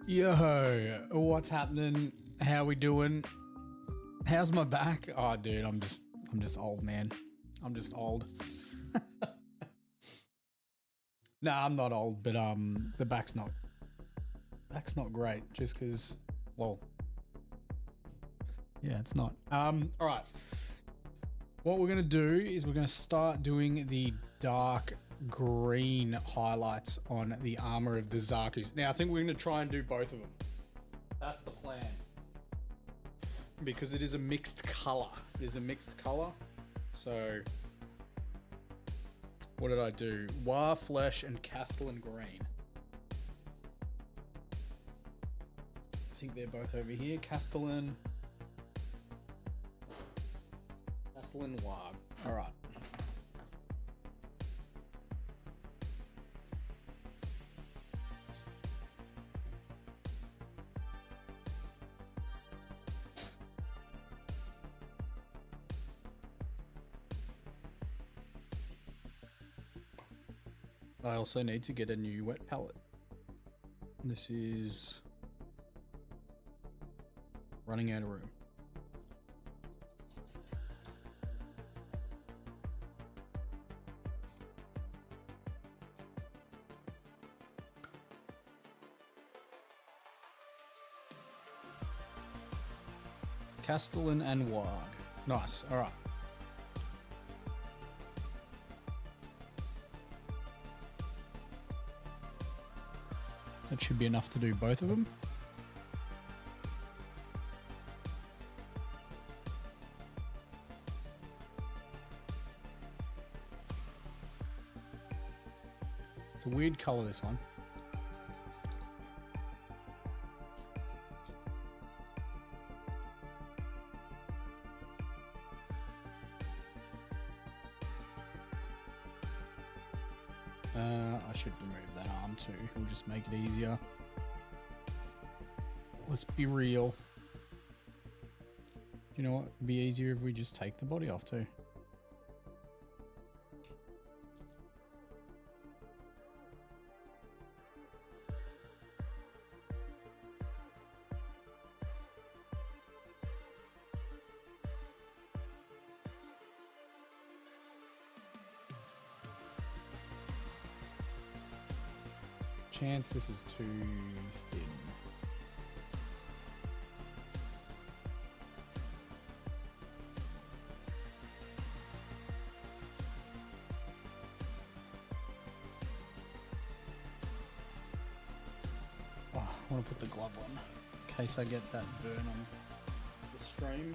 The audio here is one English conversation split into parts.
Yo, what's happening? How we doing? How's my back? Oh, dude, I'm just old, man. I'm just old. Nah, I'm not old, but the back's not great. Just because, well, yeah, it's not. All right. What we're gonna do is we're gonna start doing the dark green highlights on the armor of the Zakus. Now, I think we're gonna try and do both of them. That's the plan. Because it is a mixed color. It is a mixed color. So, what did I do? War Flesh and Castellan Green. I think they're both over here. Castellan War. All right. I also need to get a new wet palette. This is running out of room. Castellan and Warg. Nice. All right. That should be enough to do both of them. It's a weird color, this one. I should remove that arm too. It'll just make it easier. Let's be real. You know what? It'd be easier if we just take the body off too. Chance this is too thin. Oh, I want to put the glove on in case I get that burn on the stream.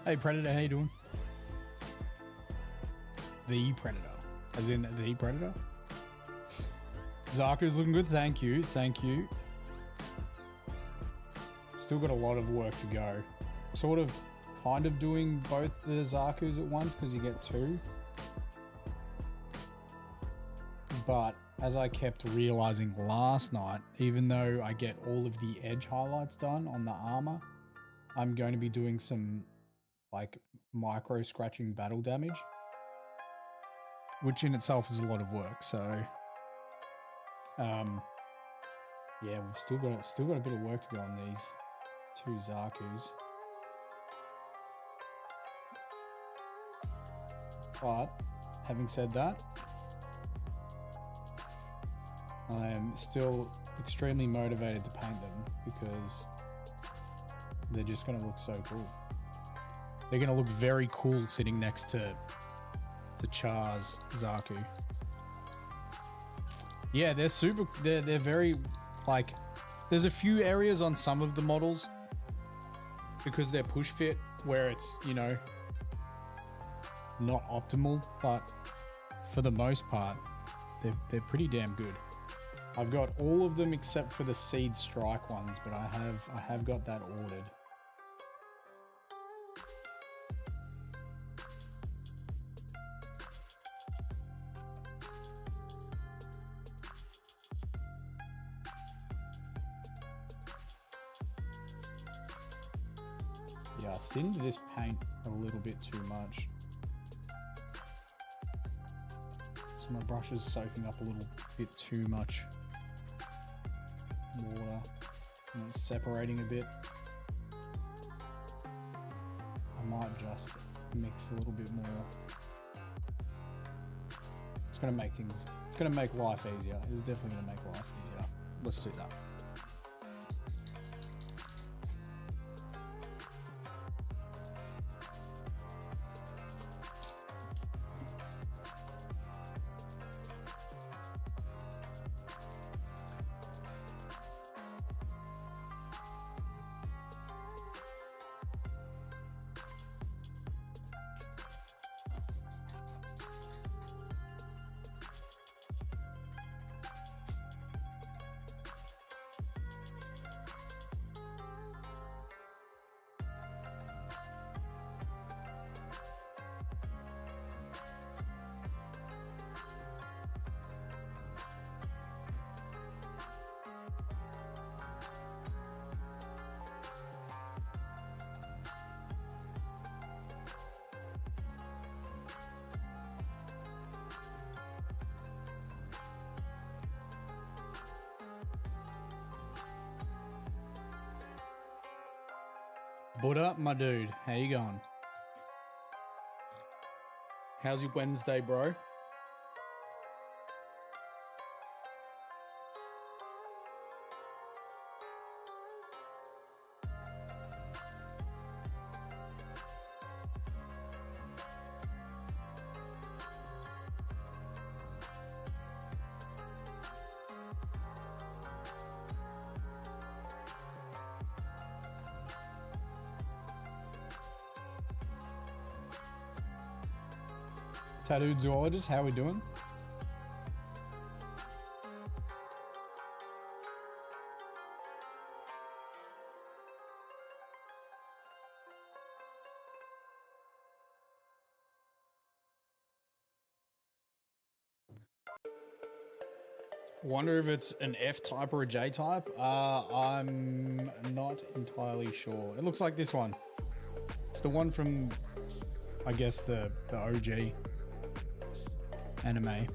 Hey Predator, how you doing? The Predator. As in the Predator? Zaku's looking good, thank you, thank you. Still got a lot of work to go. Sort of, kind of doing both the Zakus at once because you get two. But as I kept realizing last night, even though I get all of the edge highlights done on the armor, I'm going to be doing some like micro scratching battle damage, which in itself is a lot of work. So yeah, we've still got a bit of work to go on these two Zakus. But having said that, I am still extremely motivated to paint them because they're just going to look so cool. They're going to look very cool sitting next to Char's Zaku. Yeah, they're super. They're very like. There's a few areas on some of the models because they're push fit where it's, you know, not optimal, but for the most part, they're pretty damn good. I've got all of them except for the Seed Strike ones, but I have got that ordered. Yeah, I thinned this paint a little bit too much. So my brush is soaking up a little bit too much water and it's separating a bit. I might just mix a little bit more. It's gonna make life easier. It's definitely gonna make life easier. Let's do that. What up, my dude? How you going? How's your Wednesday, bro? Tattooed zoologist, how we doing? Wonder if it's an F type or a J type. I'm not entirely sure. It looks like this one. It's the one from, I guess, the OG anime,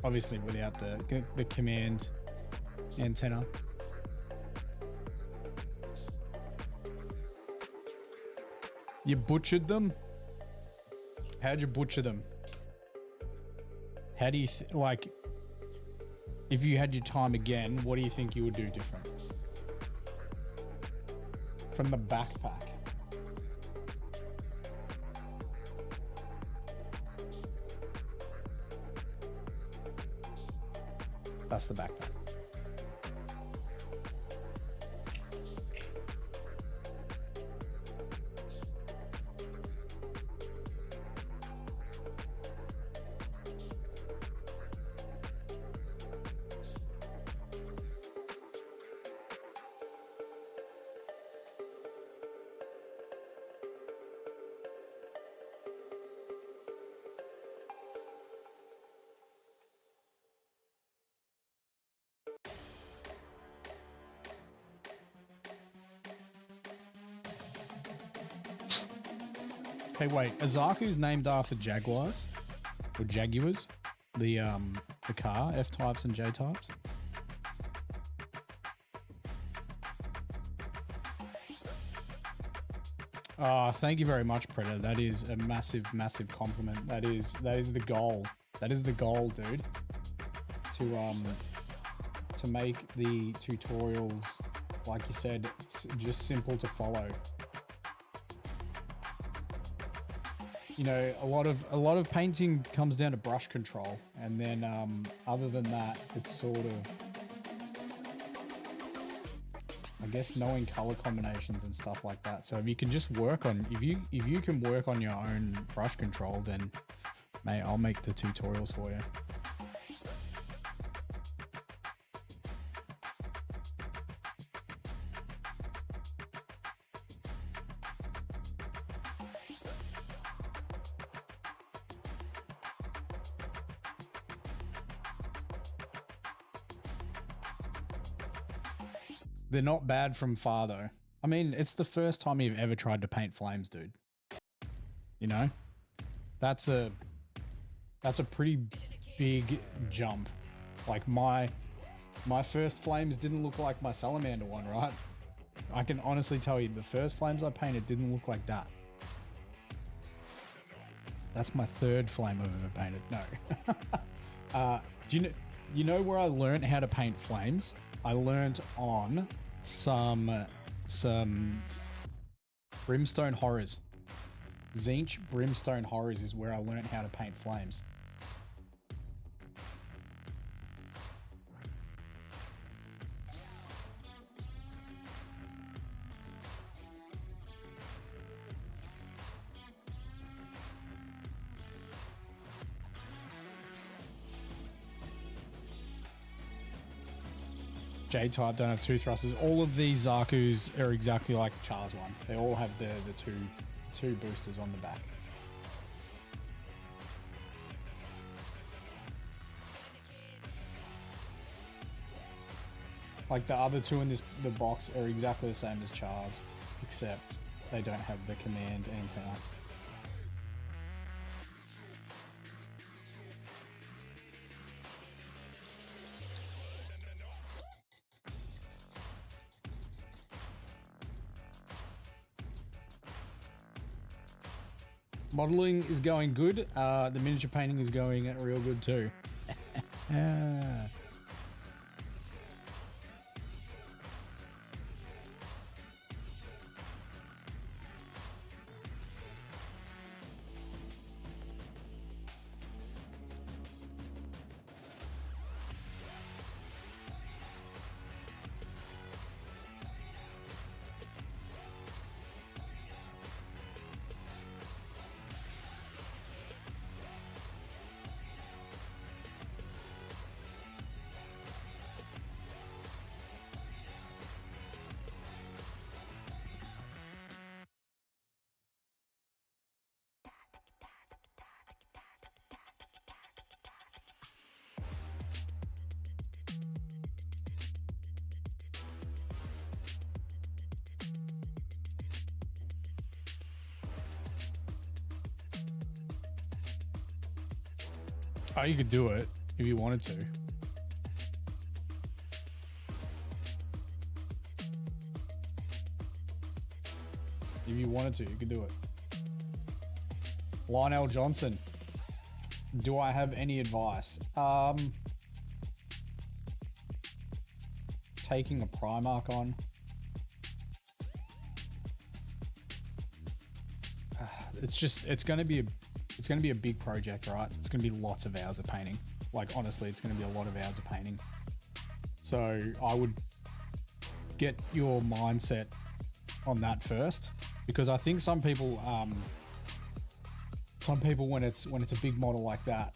obviously without the command antenna. You butchered them? How'd you butcher them? How do you like, if you had your time again, what do you think you would do different? From the backpack. That's the backpack. Hey, wait, Zaku's named after Jaguars or Jaguars, the car, F types and J types. Thank you very much, Predator. That is a massive, massive compliment. That is the goal. That is the goal, dude. To make the tutorials, like you said, just simple to follow. You know, a lot of painting comes down to brush control, and then other than that, it's sort of I guess knowing color combinations and stuff like that. So if you can just work on, if you can work on your own brush control, then mate, I'll make the tutorials for you. They're not bad from far though. I mean, it's the first time you've ever tried to paint flames, dude. You know? That's a pretty big jump. Like my first flames didn't look like my salamander one, right? I can honestly tell you the first flames I painted didn't look like that. That's my third flame I've ever painted. No. Do you know where I learned how to paint flames? I learned on some Brimstone Horrors. Zinch Brimstone Horrors is where I learned how to paint flames. J-type don't have two thrusters. All of these Zakus are exactly like Char's one. They all have the two boosters on the back. Like the other two in the box are exactly the same as Char's, except they don't have the command antenna. Modeling is going good. The miniature painting is going real good too. Oh, you could do it if you wanted to. If you wanted to, you could do it. Lionel Johnson. Do I have any advice? Taking a Primark on. It's going to be a big project, right? It's going to be lots of hours of painting. Like, honestly, it's going to be a lot of hours of painting. So I would get your mindset on that first, because I think some people when it's a big model like that,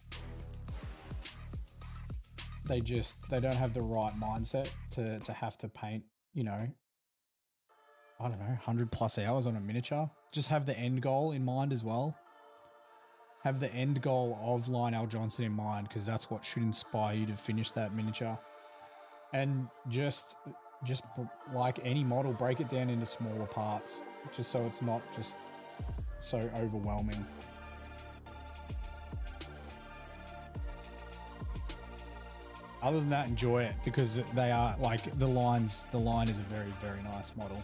they don't have the right mindset to have to paint, you know, I don't know, 100 plus hours on a miniature. Just have the end goal in mind as well. Have the end goal of Lionel Johnson in mind, because that's what should inspire you to finish that miniature. And just like any model, break it down into smaller parts, just so it's not just so overwhelming. Other than that, enjoy it, because they are like the line is a very, very nice model.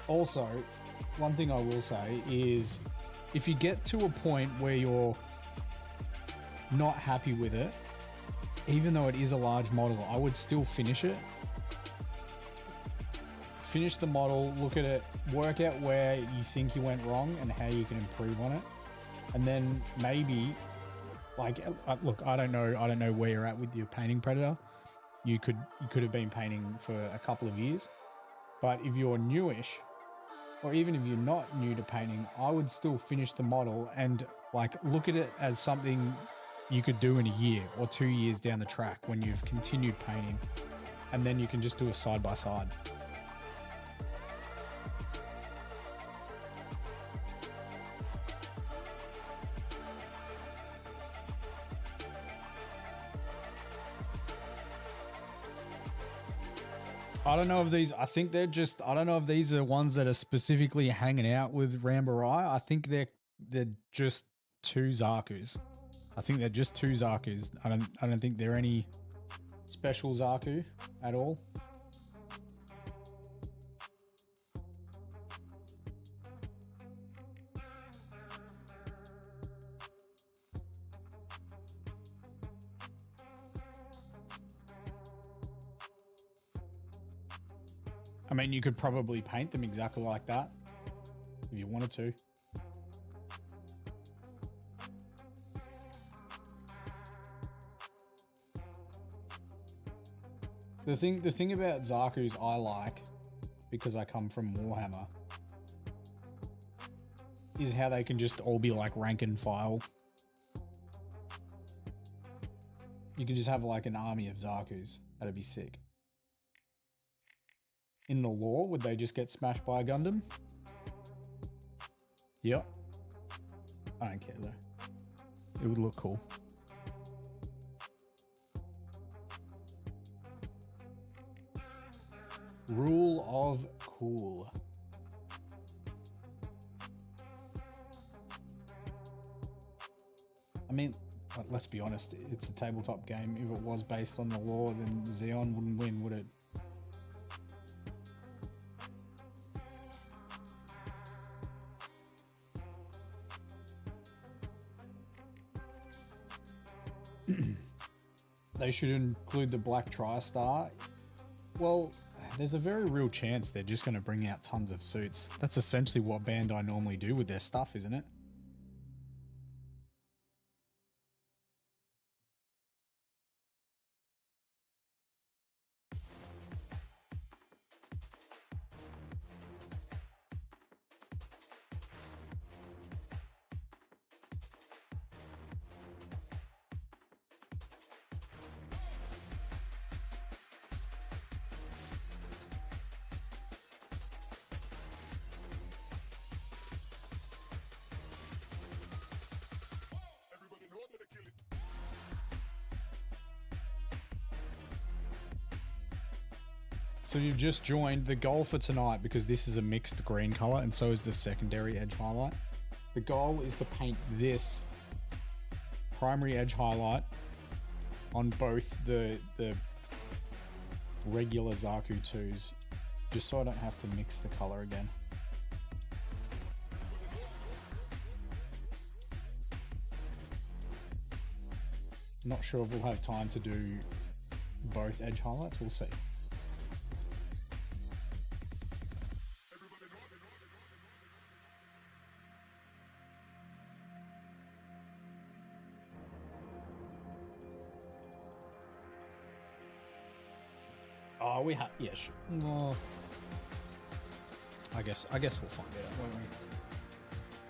Also, one thing I will say is, if you get to a point where you're not happy with it, even though it is a large model, I would still finish it. Finish the model, look at it, work out where you think you went wrong and how you can improve on it. And then maybe, like, look, I don't know where you're at with your painting predator. you could have been painting for a couple of years. But if you're newish, or even if you're not new to painting, I would still finish the model and like look at it as something you could do in a year or 2 years down the track when you've continued painting, and then you can just do a side by side. I don't know if these, I think they're just, I don't know if these are ones that are specifically hanging out with Rambarai. I think they're just two Zakus. I think they're just two Zakus. I don't think they're any special Zaku at all. I mean, you could probably paint them exactly like that if you wanted to. The thing about Zaku's I like, because I come from Warhammer, is how they can just all be like rank and file. You could just have like an army of Zakus. That'd be sick. In the lore, would they just get smashed by a Gundam? Yep. I don't care though. It would look cool. Rule of cool. I mean, let's be honest, it's a tabletop game. If it was based on the lore, then Xeon wouldn't win, would it? They should include the Black TriStar. Well, there's a very real chance they're just going to bring out tons of suits. That's essentially what Bandai normally do with their stuff, isn't it? So you've just joined the goal for tonight, because this is a mixed green color and so is the secondary edge highlight. The goal is to paint this primary edge highlight on both the regular Zaku 2s, just so I don't have to mix the color again. Not sure if we'll have time to do both edge highlights, we'll see. Oh, we have, yeah, sure. Well, I guess we'll find out,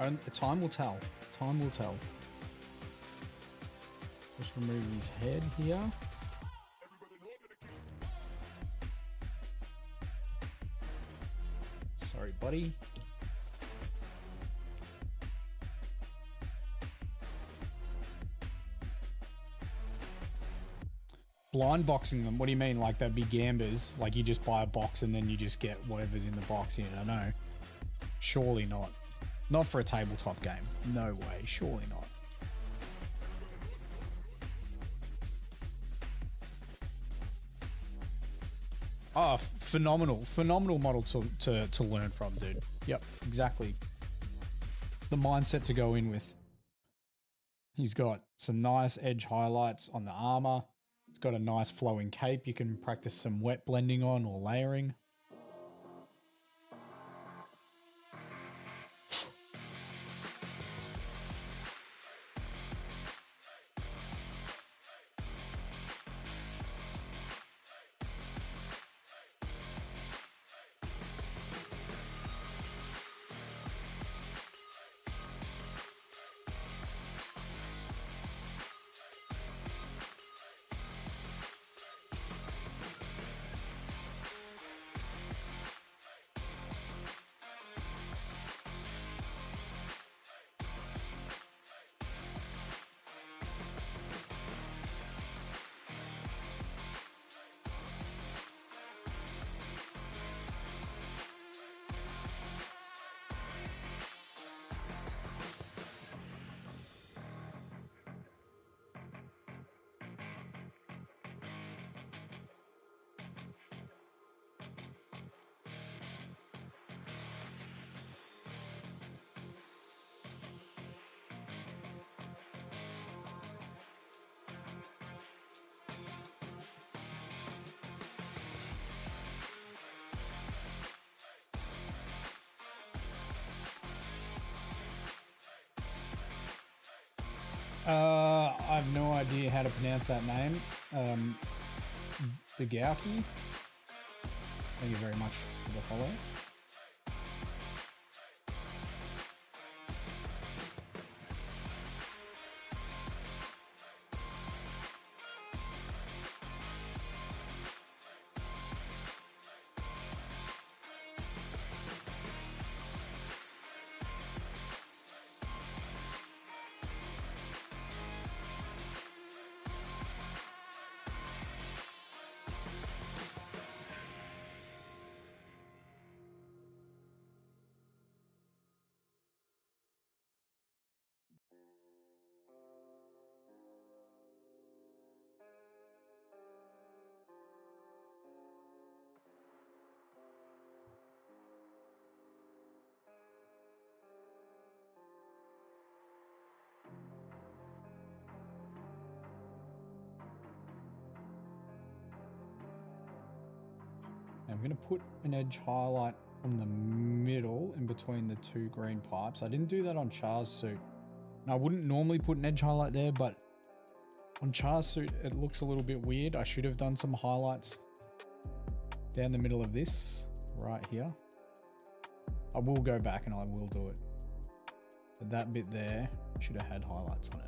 won't we? Time will tell. Time will tell. Just remove his head here. Sorry, buddy. Blind boxing them? What do you mean? Like they'd be gambers? Like you just buy a box and then you just get whatever's in the box? You know, no. Surely not. Not for a tabletop game. No way. Surely not. Oh, phenomenal. Phenomenal model to learn from, dude. Yep, exactly. It's the mindset to go in with. He's got some nice edge highlights on the armor. It's got a nice flowing cape you can practice some wet blending on or layering. I have no idea how to pronounce that name. Bigauki. Thank you very much for the follow. I'm going to put an edge highlight on the middle in between the two green pipes. I didn't do that on Char's suit. And I wouldn't normally put an edge highlight there, but on Char's suit, it looks a little bit weird. I should have done some highlights down the middle of this, right here. I will go back and I will do it. But that bit there should have had highlights on it.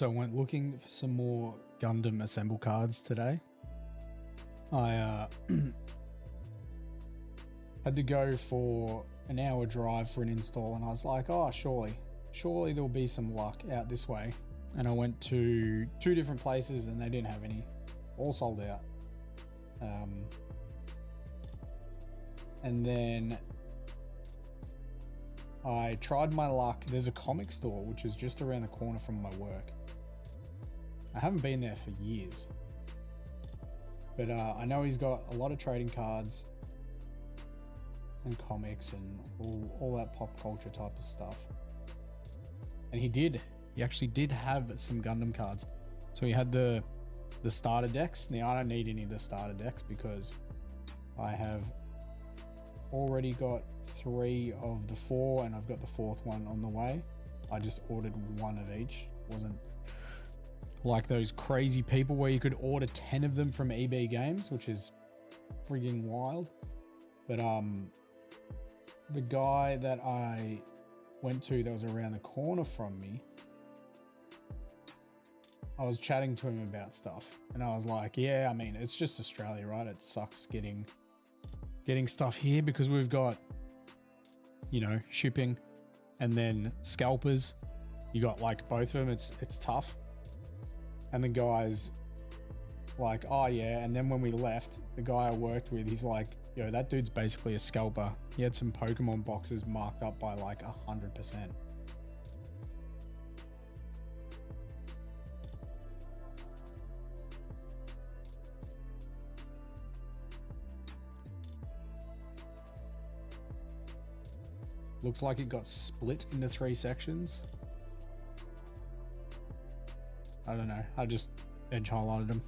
So I went looking for some more Gundam assemble cards today. I had to go for an hour drive for an install, and I was like, oh, surely there'll be some luck out this way. And I went to 2 different places and they didn't have any, all sold out. And then I tried my luck. There's a comic store which is just around the corner from my work. I haven't been there for years, but I know he's got a lot of trading cards and comics and all that pop culture type of stuff. And he actually did have some Gundam cards. So he had the starter decks. Now I don't need any of the starter decks because I have already got 3 of the 4 and I've got the 4th one on the way. I just ordered 1 of each. Wasn't like those crazy people where you could order 10 of them from EB Games, which is frigging wild. But the guy that I went to that was around the corner from me, I was chatting to him about stuff and I was like, yeah, I mean, it's just Australia, right? It sucks getting stuff here because we've got, shipping and then scalpers. You got like both of them. It's tough. And the guy's like, oh yeah. And then when we left, the guy I worked with, he's like, yo, that dude's basically a scalper. He had some Pokemon boxes marked up by like 100%. Looks like it got split into 3 sections. I don't know. I just edge highlighted them.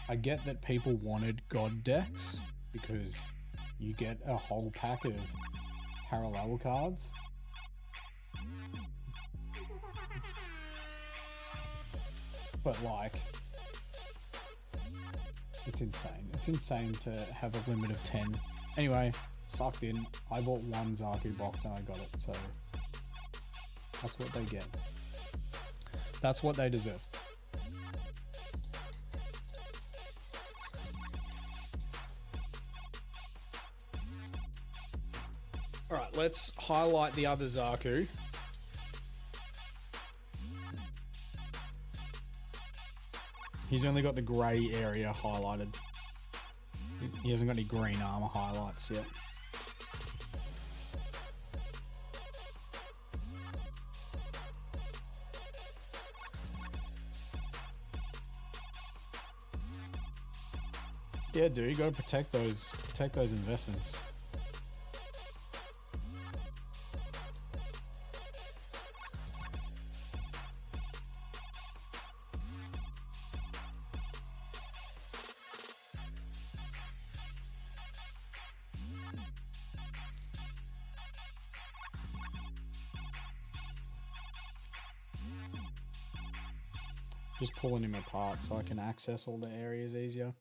I get that people wanted God decks because you get a whole pack of parallel cards. But like, it's insane. It's insane to have a limit of 10. Anyway, sucked in. I bought 1 Zaku box and I got it, so that's what they get. That's what they deserve. All right, let's highlight the other Zaku. He's only got the grey area highlighted. He hasn't got any green armor highlights yet. Yeah, dude, you gotta protect those investments. Just pulling him apart so I can access all the areas easier.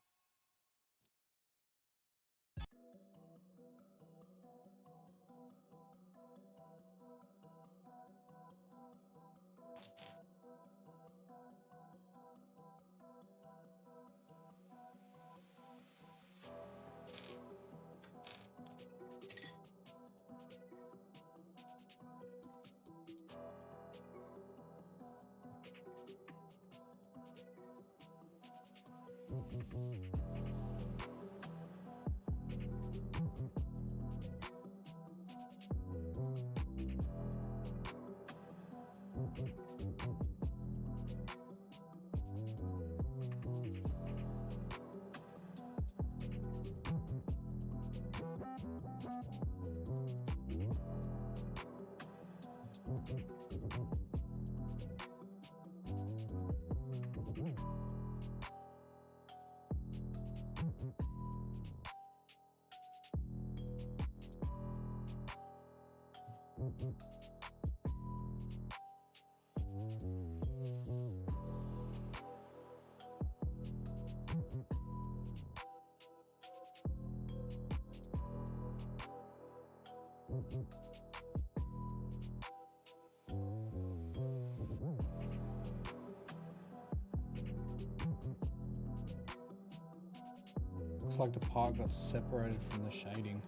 Looks like the part got separated from the shading.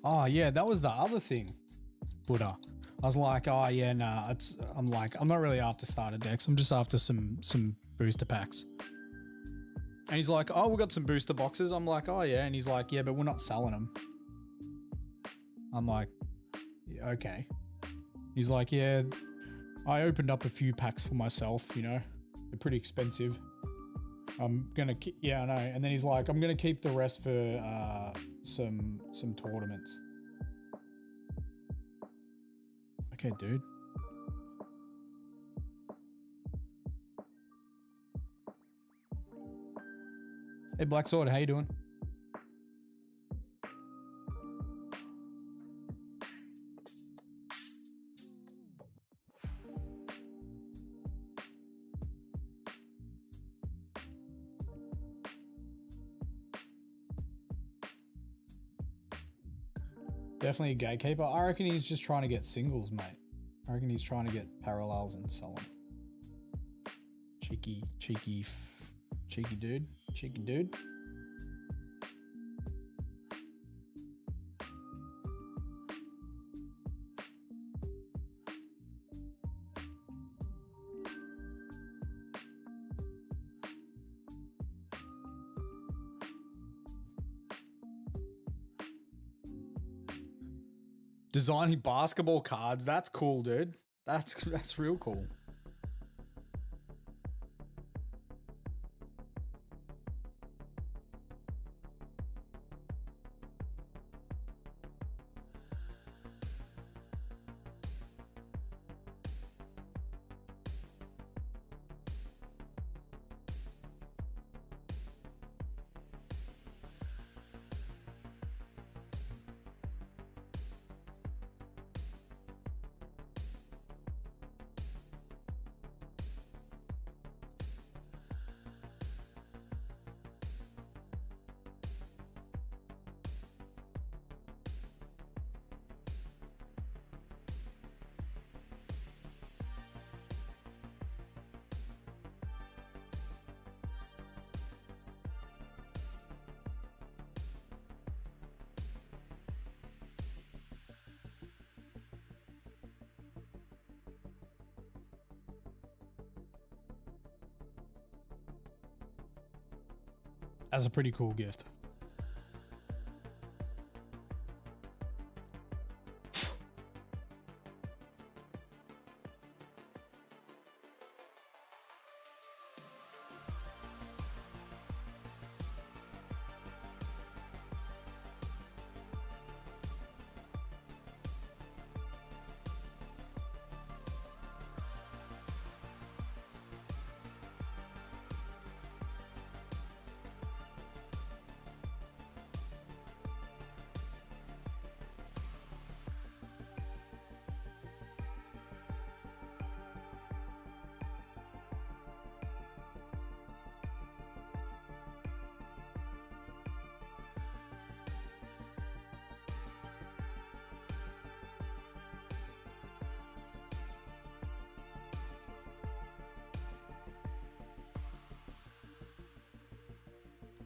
Oh yeah, that was the other thing, Buddha. I was like, oh yeah, nah. I'm not really after starter decks. I'm just after some booster packs. And he's like, oh, we got some booster boxes. I'm like, oh yeah. And he's like, yeah, but we're not selling them. I'm like, yeah, okay. He's like, yeah, I opened up a few packs for myself. You know, they're pretty expensive. I'm gonna yeah, I know. And then he's like, I'm gonna keep the rest for some tournaments. Okay, dude. Hey, Black Sword, how you doing? Definitely a gatekeeper. I reckon he's just trying to get singles, mate. I reckon he's trying to get parallels and sell them. Cheeky dude. Cheeky dude. Designing basketball cards. That's cool, dude. That's real cool. That's a pretty cool gift.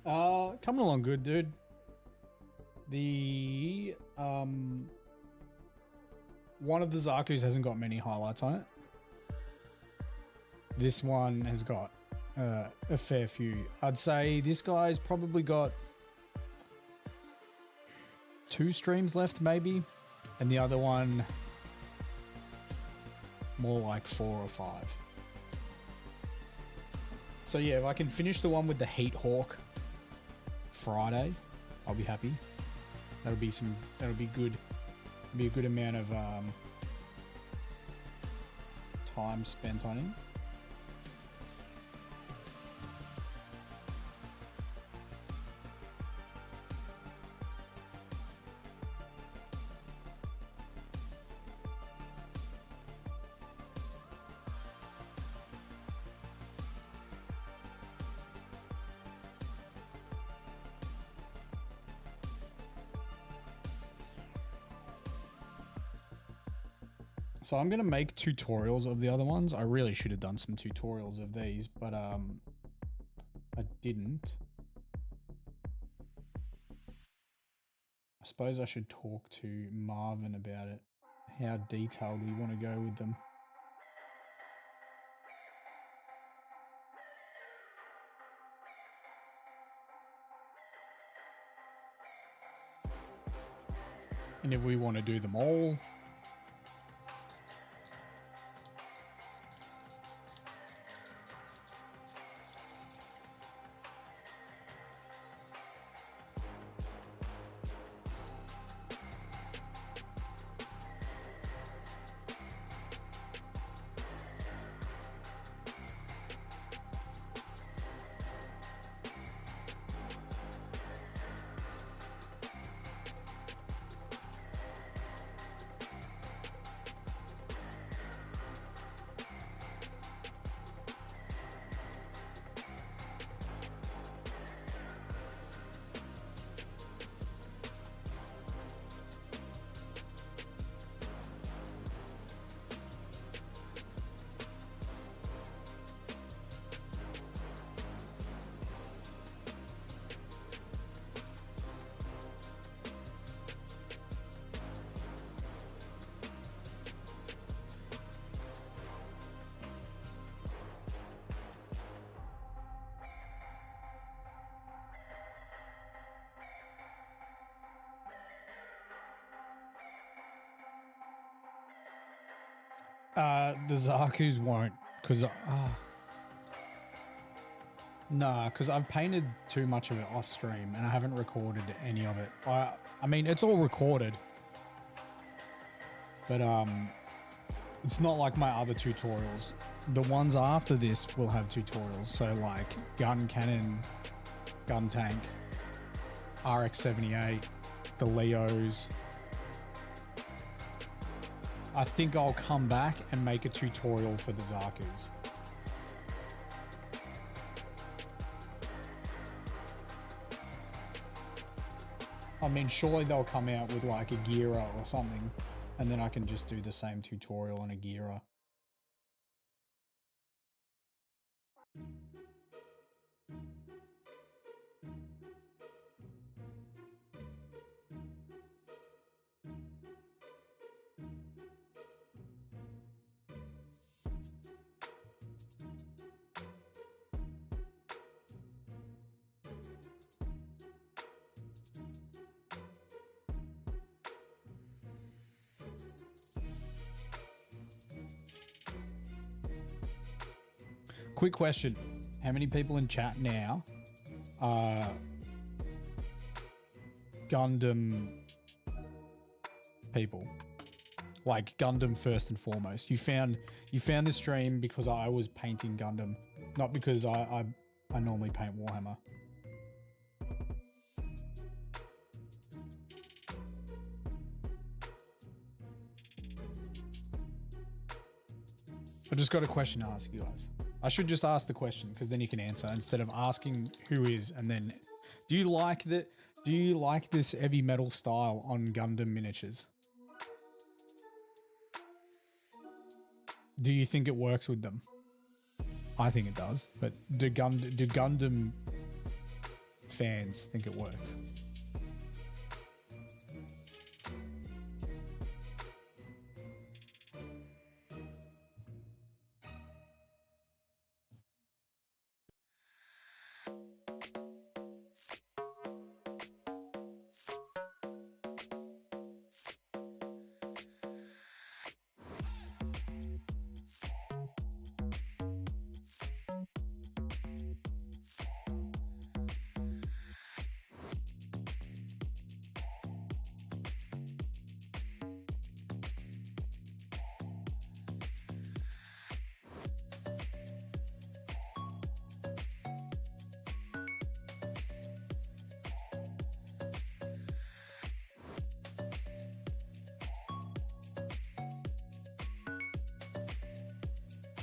Coming along good, dude. The one of the Zaku's hasn't got many highlights on it. This one has got a fair few. I'd say this guy's probably got 2 streams left, maybe, and the other one more like 4 or 5. So yeah, if I can finish the one with the Heat Hawk Friday, I'll be happy. That'll be good. Be a good amount of time spent on him. So I'm going to make tutorials of the other ones. I really should have done some tutorials of these, but I didn't. I suppose I should talk to Marvin about it, how detailed we want to go with them. And if we want to do them all. The Zaku's won't, because because I've painted too much of it off stream and I haven't recorded any of it. I mean, it's all recorded, but it's not like my other tutorials. The ones after this will have tutorials, so like gun cannon, gun tank, RX-78, the Leos. I think I'll come back and make a tutorial for the Zaku's. I mean, surely they'll come out with like a Gira or something, and then I can just do the same tutorial on a Gira. Quick question. How many people in chat now are Gundam people? Like Gundam first and foremost. You found this stream because I was painting Gundam, not because I normally paint Warhammer. I just got a question to ask you guys. I should just ask the question because then you can answer instead of asking who is and then do you like this heavy metal style on Gundam miniatures? Do you think it works with them? I think it does, but do Gundam fans think it works.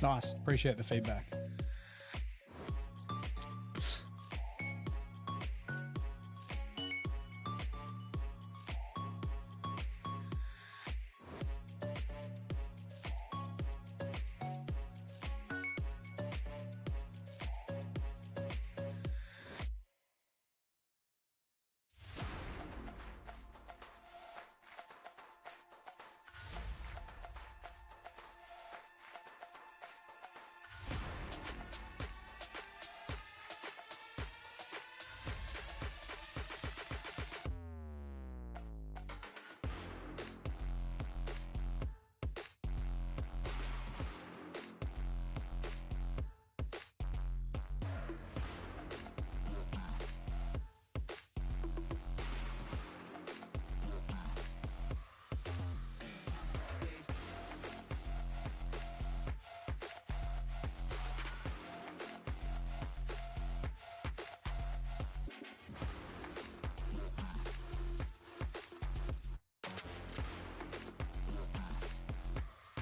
Nice. Appreciate the feedback.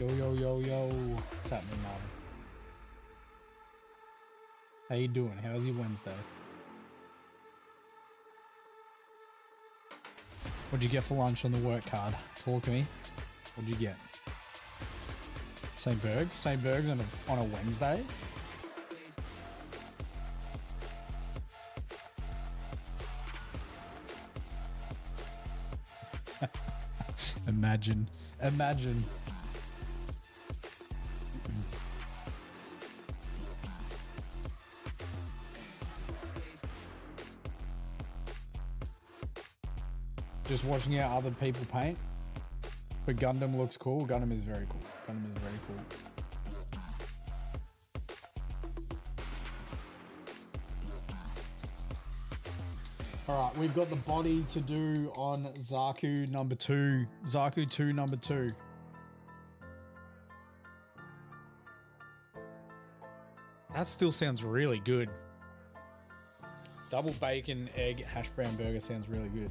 Yo. What's happening, man? How you doing? How's your Wednesday? What'd you get for lunch on the work card? Talk to me. What'd you get? St. Berg's? St. Berg's on a Wednesday? Imagine. Just watching how other people paint. But Gundam looks cool. Gundam is very cool. Alright, we've got the body to do on Zaku number 2. Zaku 2 number 2. That still sounds really good. Double bacon, egg, hash brown burger sounds really good.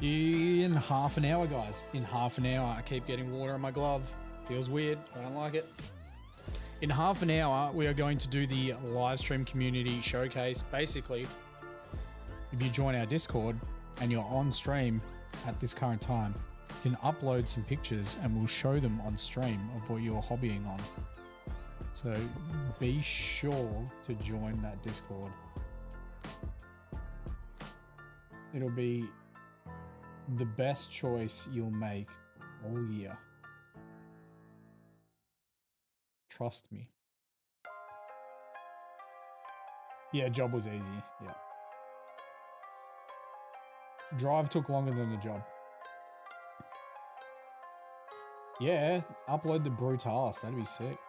In half an hour, guys. In half an hour. I keep getting water on my glove. Feels weird. I don't like it. In half an hour, we are going to do the live stream community showcase. Basically, if you join our Discord and you're on stream at this current time, you can upload some pictures and we'll show them on stream of what you're hobbying on. So be sure to join that Discord. It'll be the best choice you'll make all year. Trust me. Yeah, job was easy. Yeah. Drive took longer than the job. Yeah, upload the Brutalis. That'd be sick.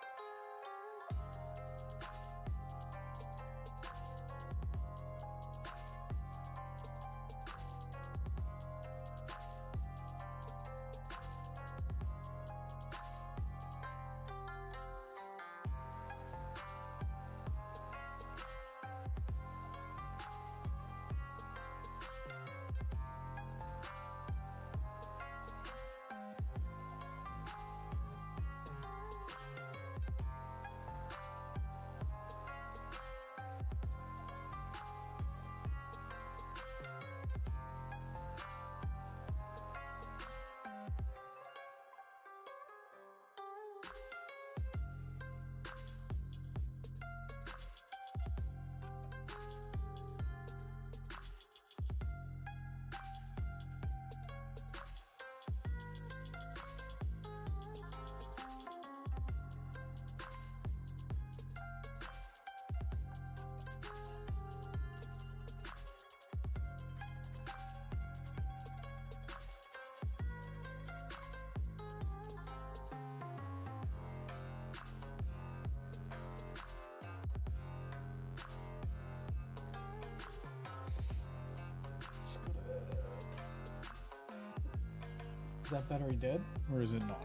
Is that battery dead or is it not?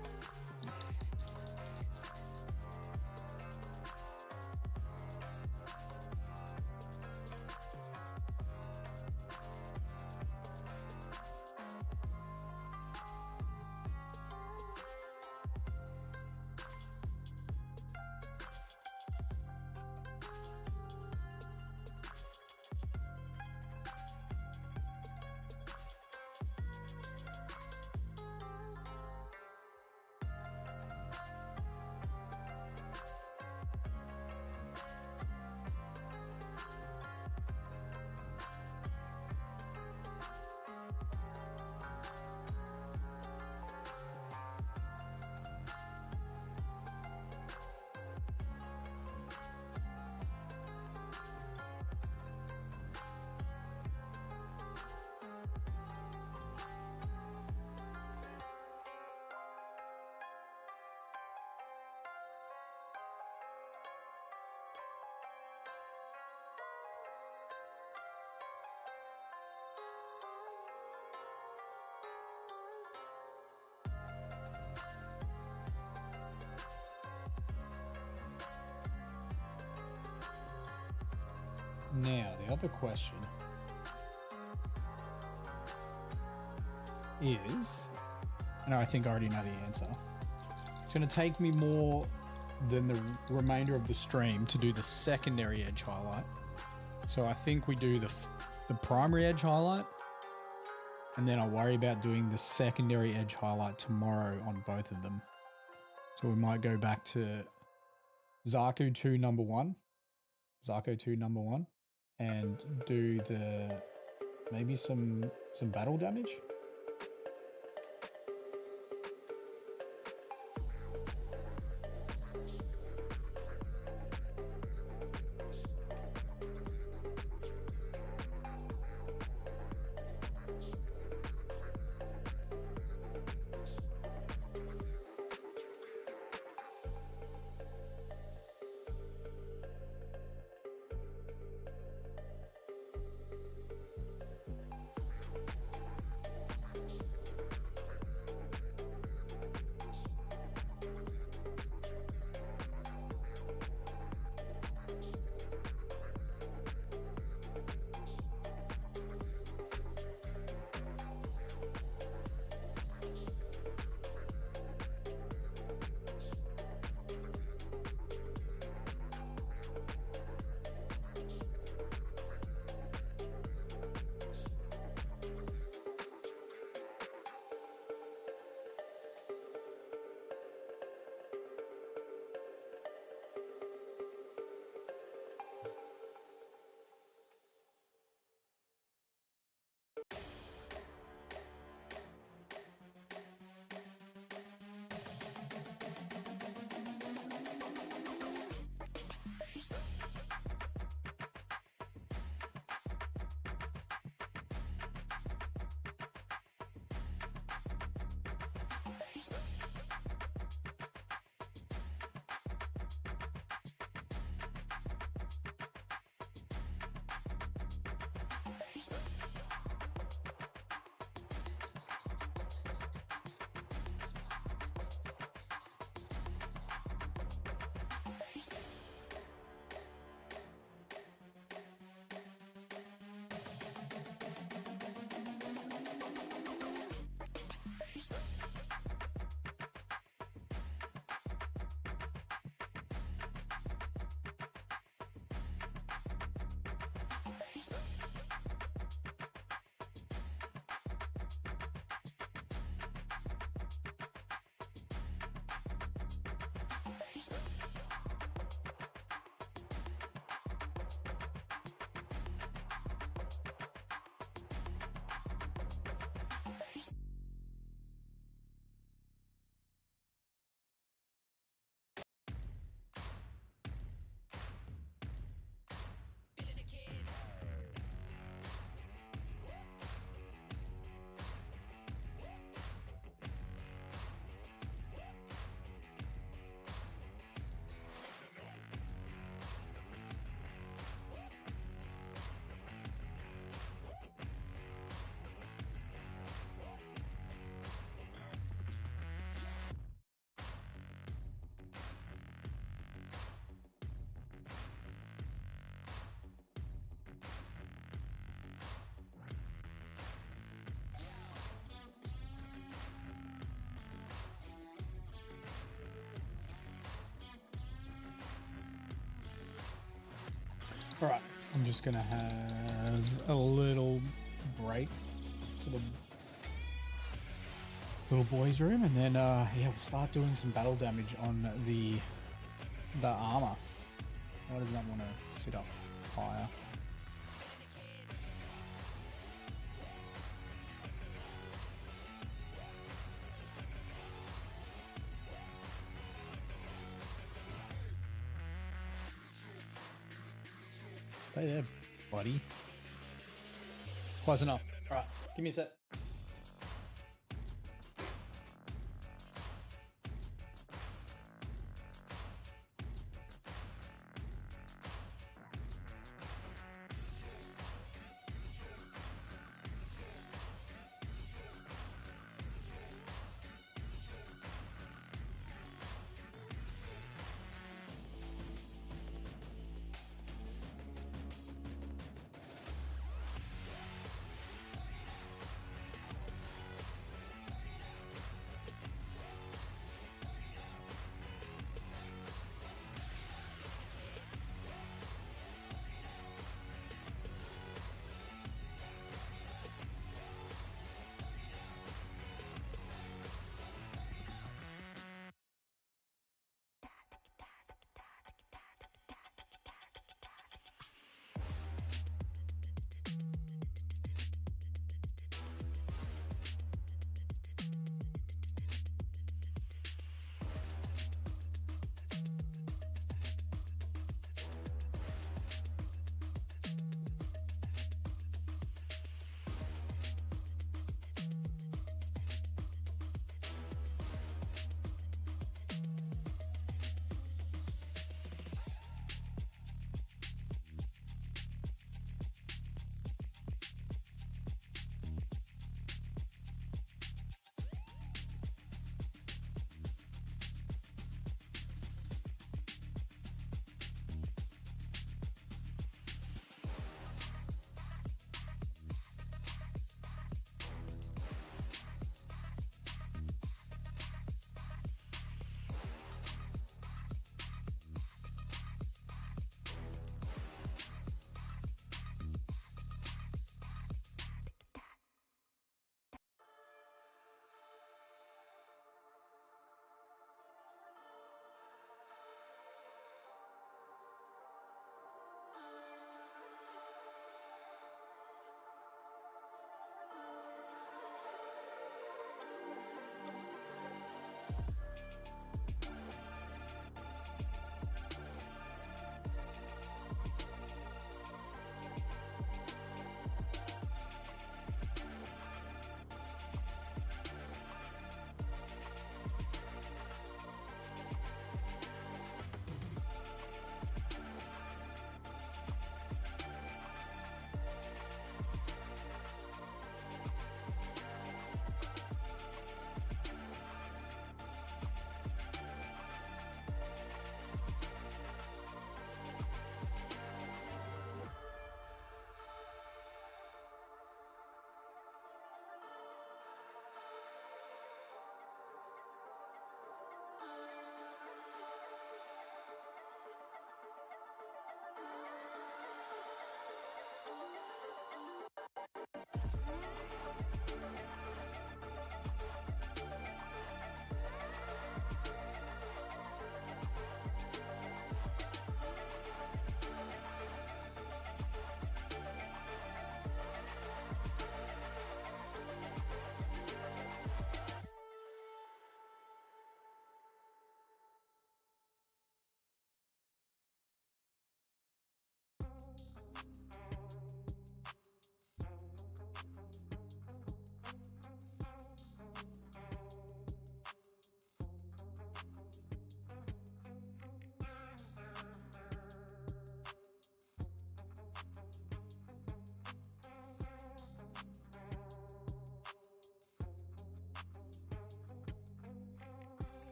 Now, the other question is, and I think I already know the answer, it's going to take me more than the remainder of the stream to do the secondary edge highlight. So I think we do the primary edge highlight, and then I'll worry about doing the secondary edge highlight tomorrow on both of them. So we might go back to Zaku 2 number 1. Zaku 2 number 1. And do maybe some battle damage. All right, I'm just gonna have a little break to the little boys' room, and then yeah, we'll start doing some battle damage on the armor. Why does that want to sit up higher? Stay there, buddy. Close enough. All right, give me a sec.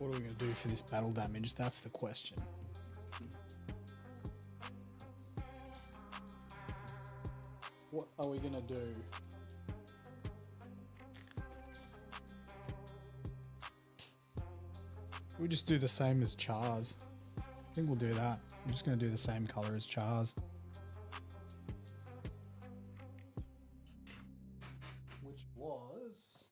What are we going to do for this battle damage? That's the question. What are we going to do? We just do the same as Char's. I think we'll do that. I'm just going to do the same color as Char's. Which was...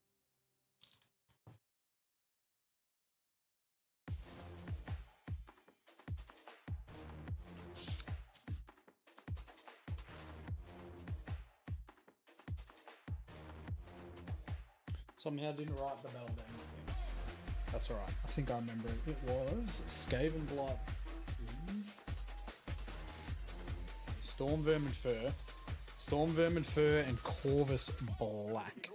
Somehow didn't write the battle damage thing. That's alright. I think I remember it. It was Skaven Blight, Storm Vermin Fur, Storm Vermin Fur, and Corvus Black.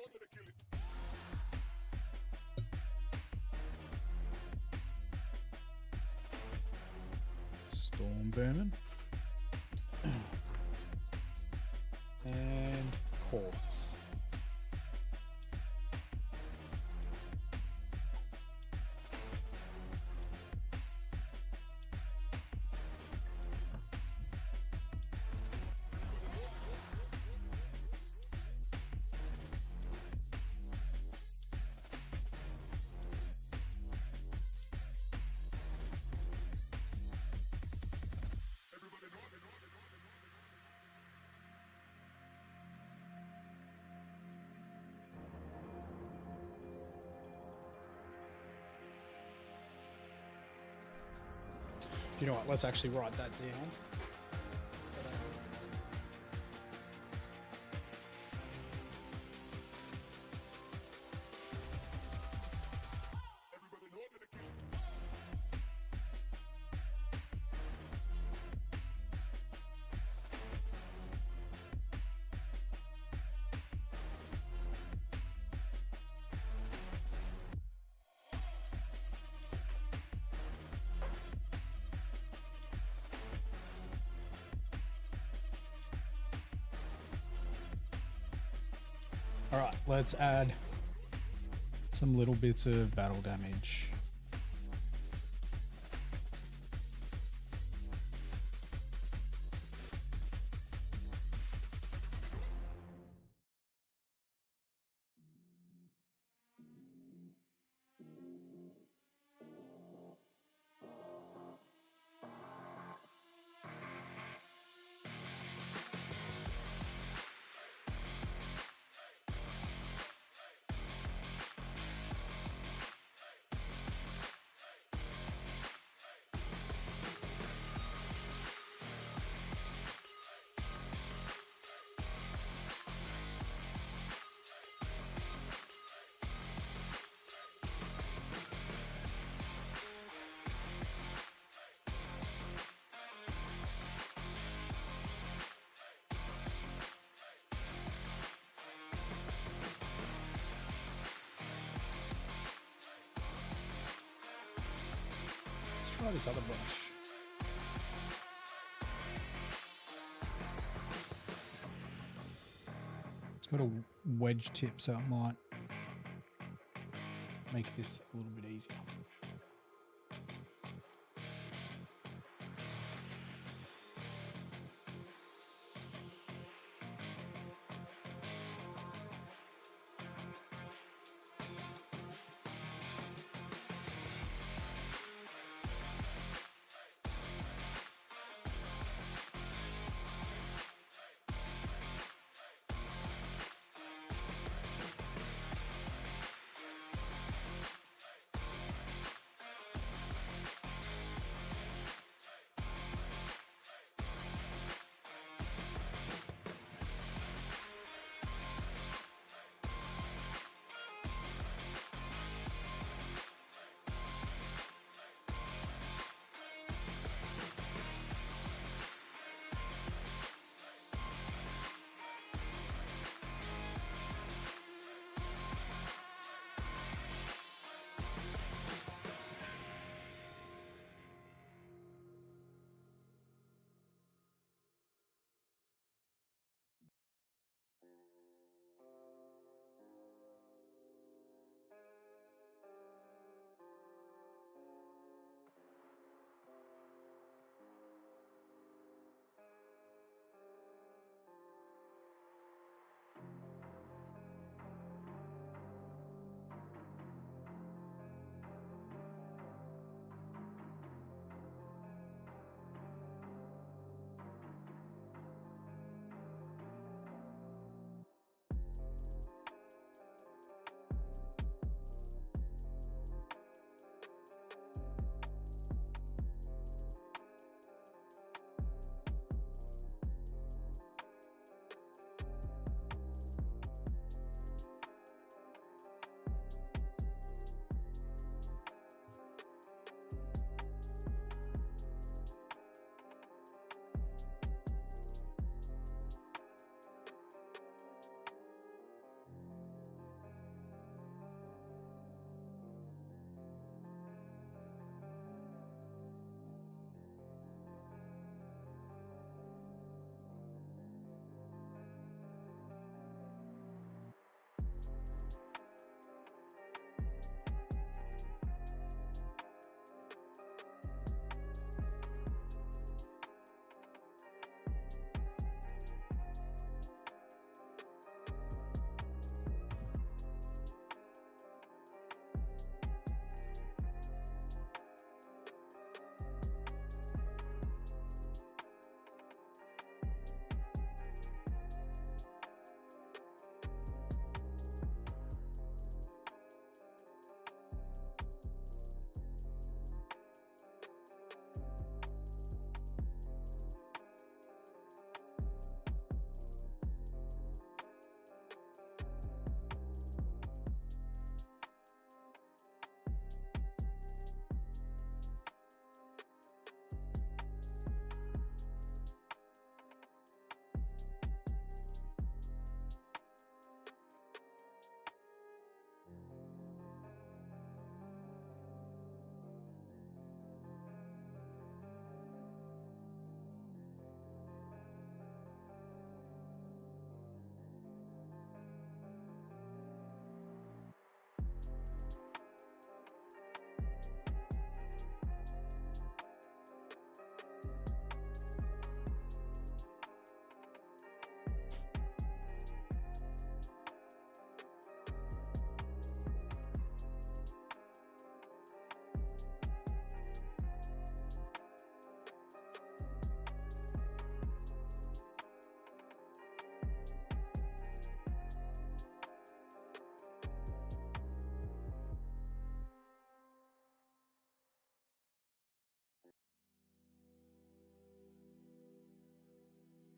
Storm Vermin and Corvus. You know what? Let's actually write that down. All right, let's add some little bits of battle damage. Let's try this other brush. It's got a wedge tip, so it might make this a little bit easier.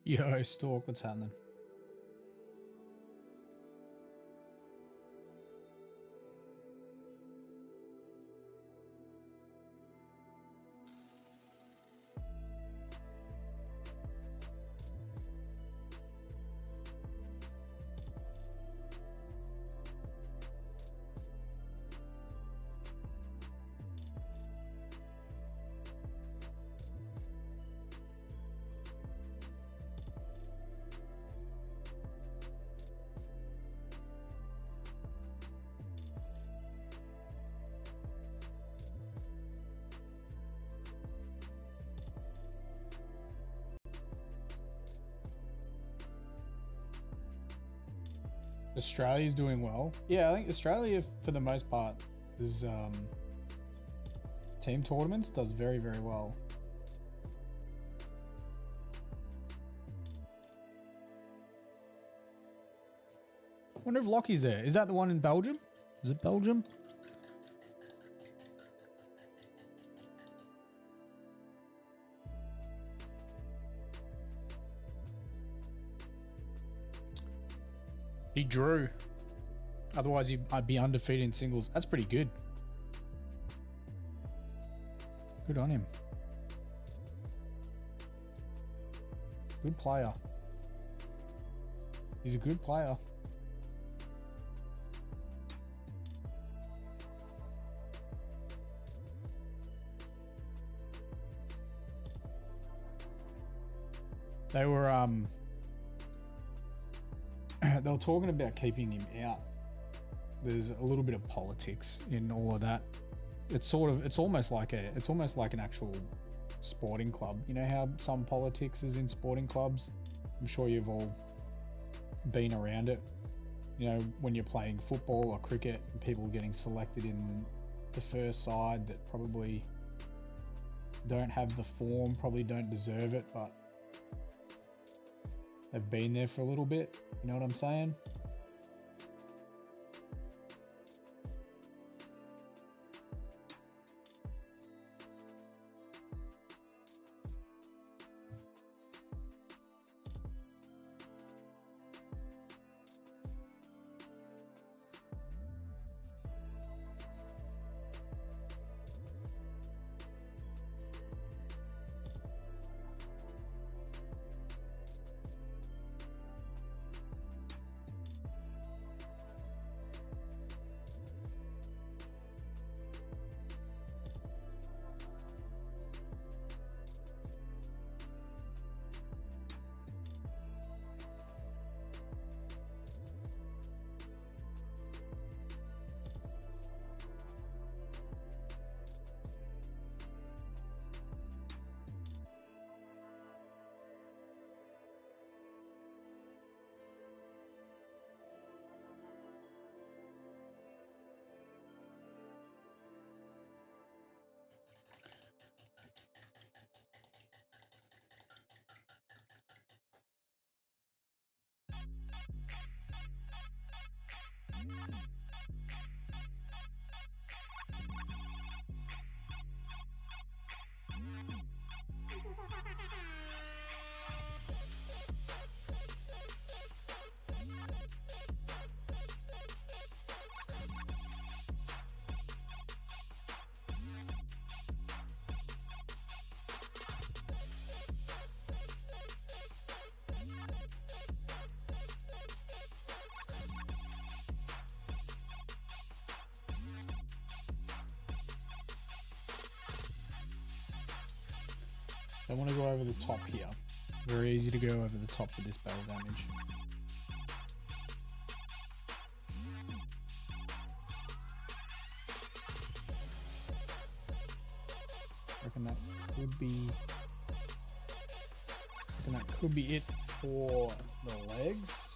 Yo, Stork, what's happening? Australia's doing well. Yeah, I think Australia, for the most part, is team tournaments does very, very well. I wonder if Lockie's there. Is that the one in Belgium? Is it Belgium? He drew. Otherwise, I'd be undefeated in singles. That's pretty good. Good on him. Good player. He's a good player. They were they were talking about keeping him out. There's a little bit of politics in all of that. It's almost like an actual sporting club. You know how some politics is in sporting clubs? I'm sure you've all been around it. You know, when you're playing football or cricket and people getting selected in the first side that probably don't have the form, probably don't deserve it, but they've been there for a little bit. You know what I'm saying? I want to go over the top here. Very easy to go over the top with this battle damage. I reckon that could be it for the legs.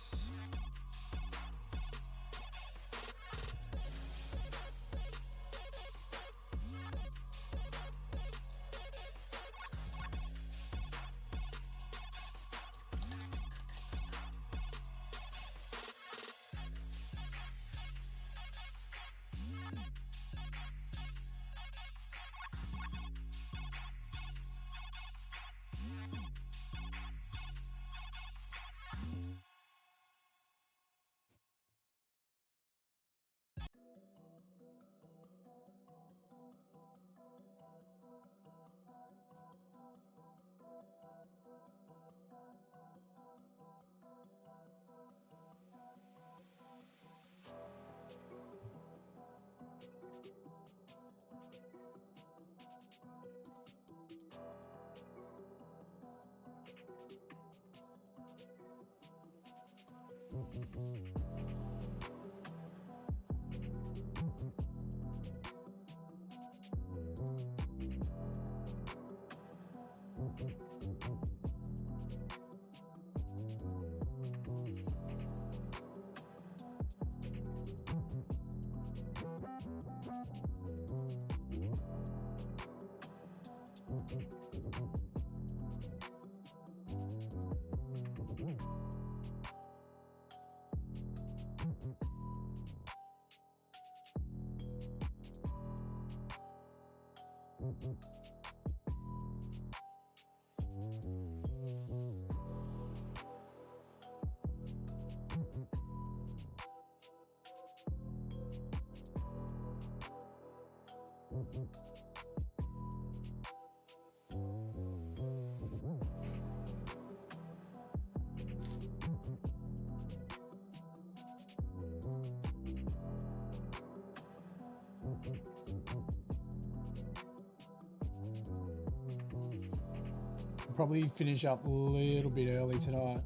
Probably finish up a little bit early tonight,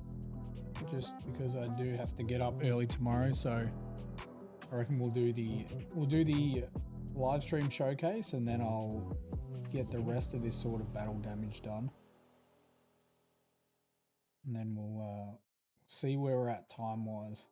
just because I do have to get up early tomorrow. So I reckon we'll do the live stream showcase, and then I'll get the rest of this sort of battle damage done, and then we'll see where we're at time wise.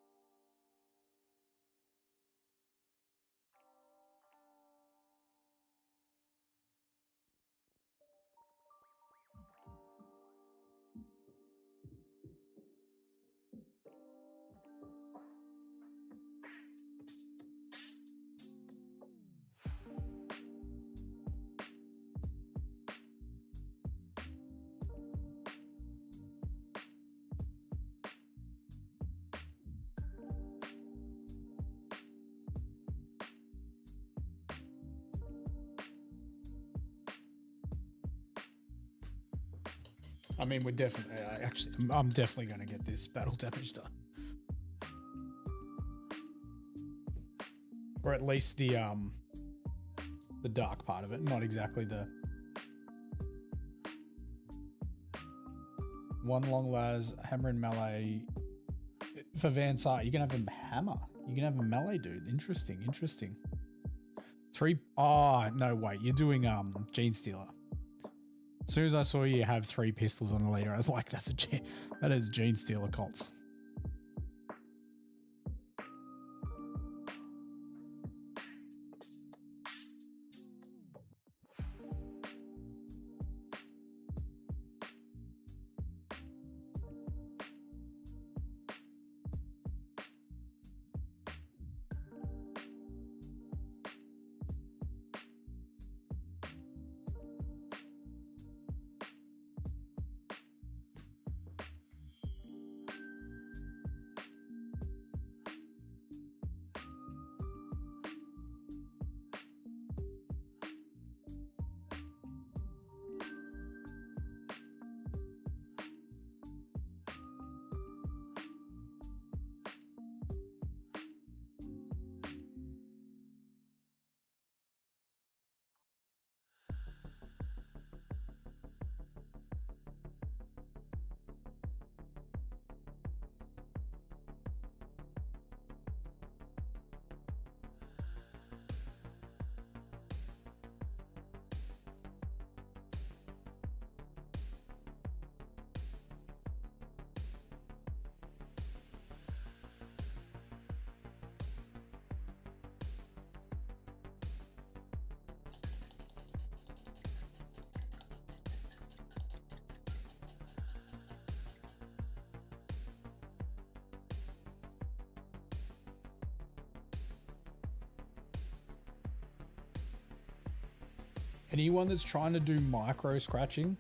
I mean, we're definitely, I'm definitely going to get this battle damage done. Or at least the dark part of it, not exactly the one long las, hammer and melee. For Van Sar, you can have a hammer. You can have a melee dude. Interesting. Oh, no, wait. You're doing Gene Stealer. As soon as I saw you have 3 pistols on the leader, I was like, that is Gene Stealer cults. Anyone that's trying to do micro scratching,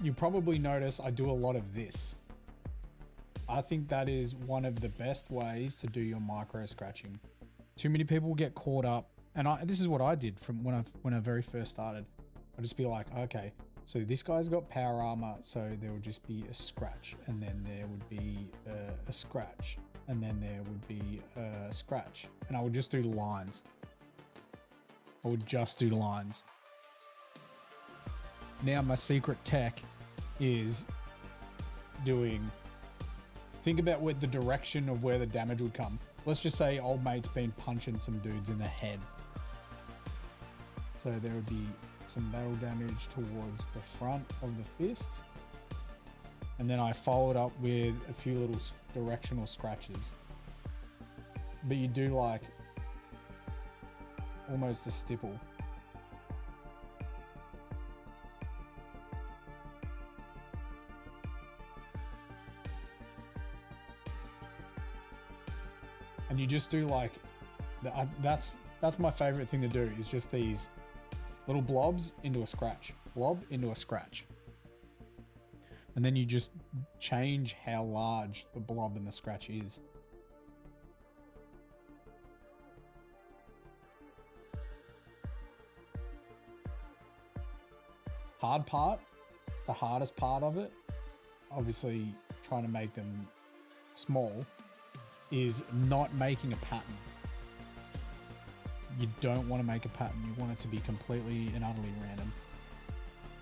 you probably notice I do a lot of this. I think that is one of the best ways to do your micro scratching. Too many people get caught up, and this is what I did from when I very first started. I'd just be like, okay, so this guy's got power armor, so there would just be a scratch, and then there would be a scratch, and then there would be a scratch, and I would just do lines. Now my secret tech is doing, think about where the direction of where the damage would come. Let's just say old mate's been punching some dudes in the head. So there would be some battle damage towards the front of the fist. And then I followed up with a few little directional scratches. But you do like almost a stipple. And you just do like, that's my favorite thing to do, is just these little blobs into a scratch, blob into a scratch. And then you just change how large the blob and the scratch is. Hard part, the hardest part of it, obviously trying to make them small, is not making a pattern. You don't want to make a pattern. You want it to be completely and utterly random,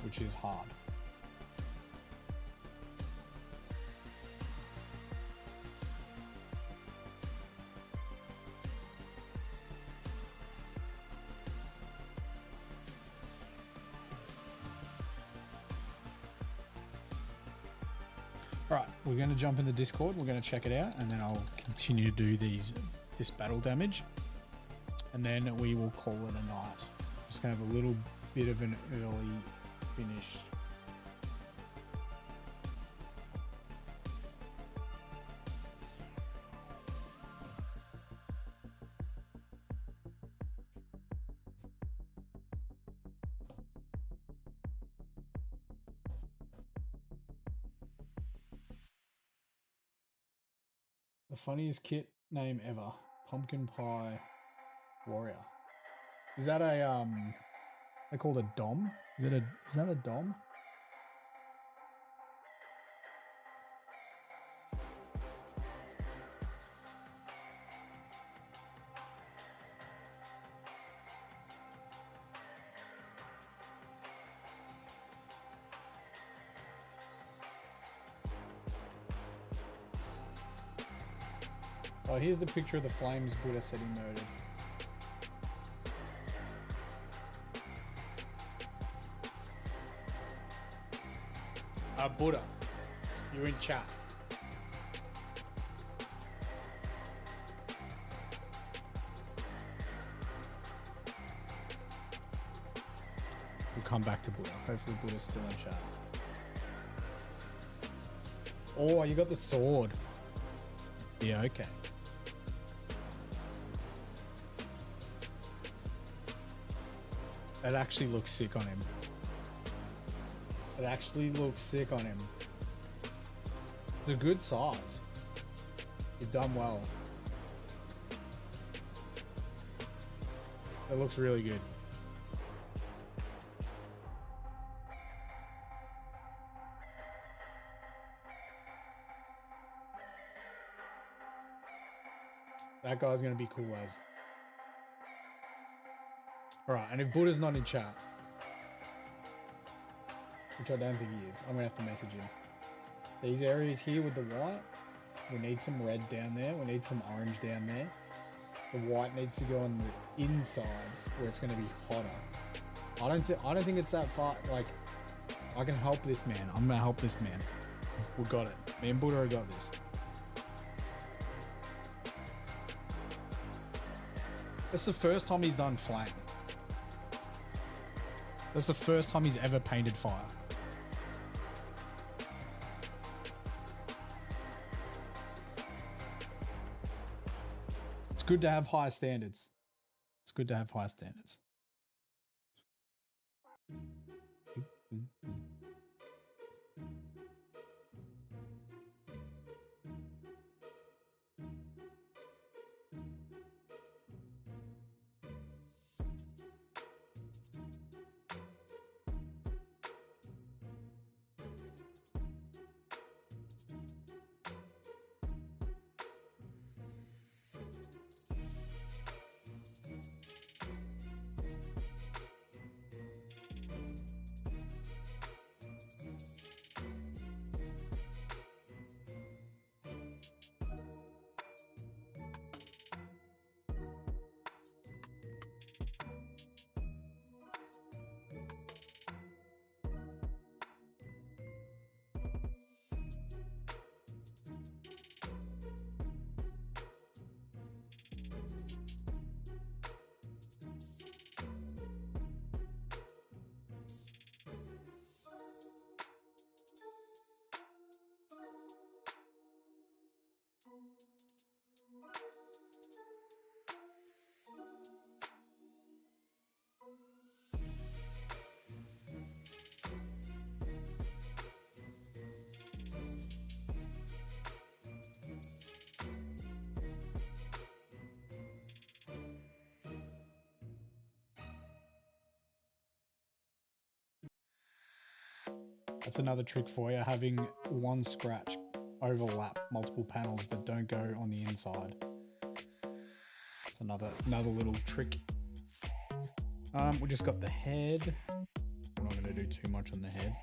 which is hard. All right, we're going to jump in the Discord. We're going to check it out, and then I'll continue to do this battle damage, and then we will call it a night. Just going to have a little bit of an early finish. The funniest kit name ever. Pumpkin Pie Warrior. Is that a they called a dom? Is that a dom? Oh, here's the picture of the flames Buddha said he murdered. Buddha, you're in chat. We'll come back to Buddha. Hopefully Buddha's still in chat. Oh, you got the sword. Yeah, okay. That actually looks sick on him. It actually looks sick on him. It's a good size. You've done well. It looks really good. That guy's going to be cool as. Alright, and if Buddha's not in chat, which I don't think he is, I'm going to have to message him. These areas here with the white, we need some red down there. We need some orange down there. The white needs to go on the inside where it's going to be hotter. I don't think it's that far. Like, I can help this man. I'm going to help this man. We got it. Me and Buddha got this. That's the first time he's done flame. That's the first time he's ever painted fire. It's good to have high standards. It's good to have high standards. That's another trick for you, having one scratch overlap multiple panels but don't go on the inside. It's another little trick. We just got the head. I'm not going to do too much on the head.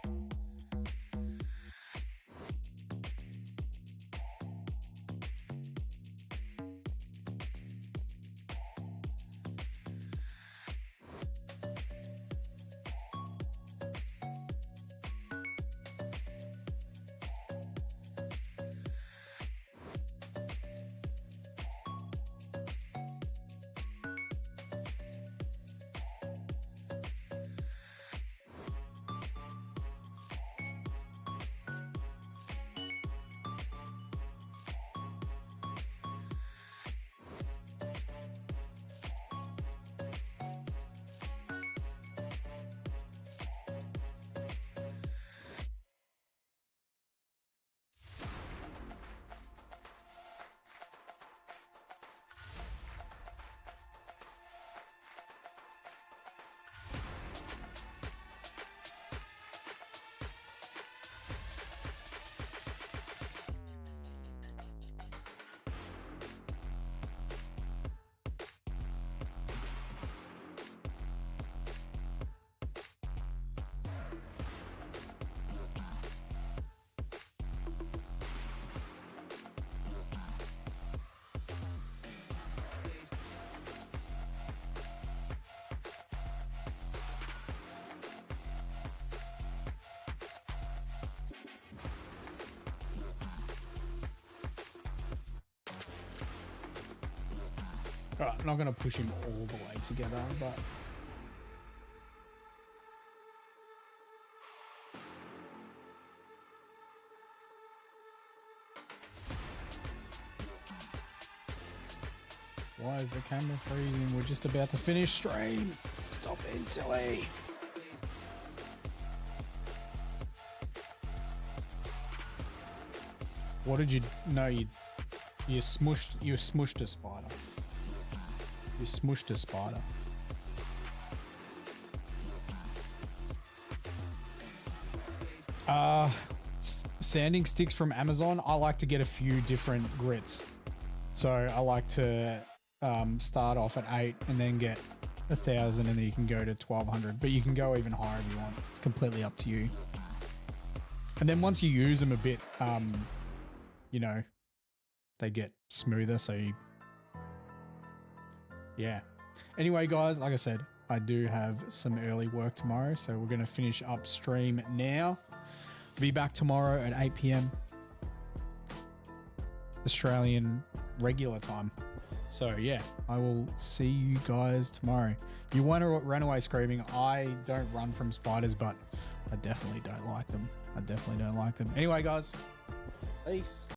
All right, I'm not going to push him all the way together, but why is the camera freezing? We're just about to finish stream. Stop being silly. What did you know? You smushed a spider. You smushed a spider. Sanding sticks from Amazon. I like to get a few different grits. So I like to start off at 8 and then get 1,000 and then you can go to 1,200. But you can go even higher if you want. It's completely up to you. And then once you use them a bit, you know, they get smoother. So you, yeah. Anyway, guys, like I said, I do have some early work tomorrow. So we're going to finish up stream now. Be back tomorrow at 8 p.m. Australian regular time. So yeah, I will see you guys tomorrow. You want to run away screaming. I don't run from spiders, but I definitely don't like them. Anyway, guys, peace.